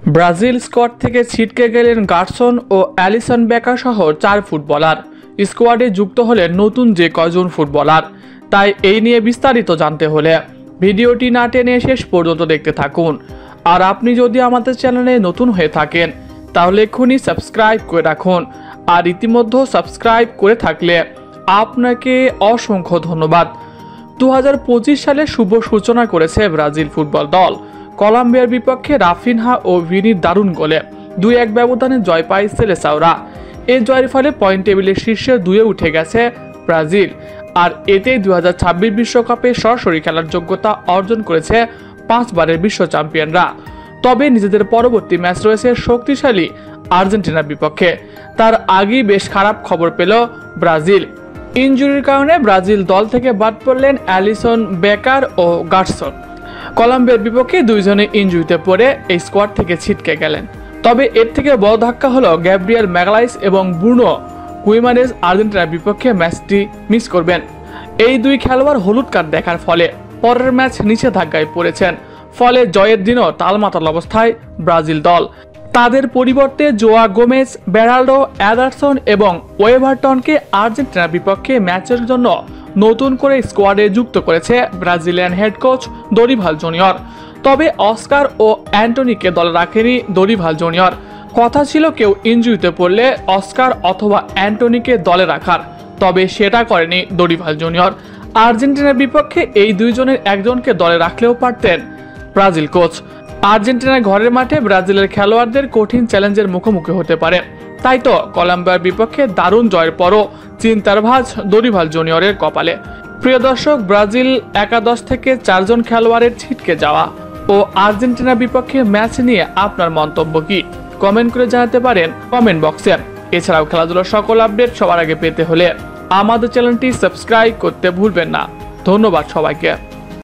Brazil squad থেকে ছিটকে গেলেন গার্সন ও অ্যালিসন বেকার সহ 4 ফুটবলার। স্কোয়াডে যুক্ত হলেন নতুন যে কয়জন ফুটবলার, তাই এই নিয়ে বিস্তারিত জানতে হলে ভিডিওটি না টেনে শেষ পর্যন্ত দেখতে থাকুন। আর আপনি যদি আমাদের চ্যানেলে নতুন হয়ে থাকেন তাহলে এক্ষুনি সাবস্ক্রাইব করে রাখুন। আর ইতিমধ্যে সাবস্ক্রাইব করে থাকলে আপনাকে অসংখ্য ধন্যবাদ। 2025 সালে শুভ সূচনা করেছে ব্রাজিল ফুটবল দল। কলম্বিয়ার বিপক্ষে রাফিনহা ও ভিনির দারুণ গোলে 2-1 ব্যবধানে জয় পায় সেলেসাওরা। এই জয়ের ফলে পয়েন্ট টেবিলের শীর্ষে 2-এ উঠে গেছে ব্রাজিল। আর এতে 2026 বিশ্বকাপে সরাসরি খেলার যোগ্যতা অর্জন করেছে 5 বারের বিশ্ব চ্যাম্পিয়নরা। তবে নিজেদের পরবর্তী ম্যাচ রয়েছে শক্তিশালী আর্জেন্টিনার বিপক্ষে। তার আগেই বেশ খারাপ খবর পেল ব্রাজিল। ইনজুরির কারণে ব্রাজিল দল থেকে বাদ পড়লেন অ্যালিসন বেকার ও গার্সন। কলম্বিয়ার বিপক্ষে দুইজনে ইনজুরিতে পড়ে এই স্কোয়াড থেকে ছিটকে গেলেন। তবে এর থেকে বড় ধাক্কা হলো গ্যাব্রিয়েল ম্যাগালাইস এবং ব্রুনো গুইমারেজ আর্জেন্টিনার বিপক্ষে ম্যাচটি মিস করবেন। এই দুই খেলোয়াড় হলুদ কার্ড দেখার ফলে পরের ম্যাচ নিষেধাজ্ঞায় পড়েছেন। ফলে জয়ের দিনও টালমাটাল অবস্থায় ব্রাজিল দল। তাদের পরিবর্তে জোয়া গোমেজ, বেরাল্ডো, অ্যাডারসন এবং ওয়েভারটনকে আর্জেন্টিনার বিপক্ষে ম্যাচের জন্য নতুন করে স্কোয়াডে যুক্ত করেছে Brazilian head coach Dorival junior. তবে অস্কার ও অ্যান্টনিকে দলে রাখেনি দরিভাল জুনিয়র। কথা ছিল কেউ ইনজুরিতে পড়লে অস্কার অথবা অ্যান্টনিকে দলে রাখার, তবে সেটা করেনি দরিভাল জুনিয়র। আর্জেন্টিনার বিপক্ষে এই দুইজনের একজনকে দলে রাখলেও পারতেন ব্রাজিল কোচ। আর্জেন্টিনার ঘরের মাঠে ব্রাজিলের খেলোয়াড়দের কঠিন চ্যালেঞ্জের মুখোমুখি হতে পারে। তাই তো কলম্বিয়ার বিপক্ষে দারুণ জয়ের পরও চিন্তার ভাঁজ দরিভাল জুনিয়রের কপালে। প্রিয় দর্শক, ব্রাজিল একাদশ থেকে 4 জন খেলোয়াড়ের ছিটকে যাওয়া ও আর্জেন্টিনার বিপক্ষে ম্যাচ নিয়ে আপনার মন্তব্য কি কমেন্ট করে জানাতে পারেন কমেন্ট বক্সে। এছাড়াও খেলাধুলার সকল আপডেট সবার আগে পেতে হলে আমাদের চ্যানেলটি সাবস্ক্রাইব করতে ভুলবেন না। ধন্যবাদ সবাইকে।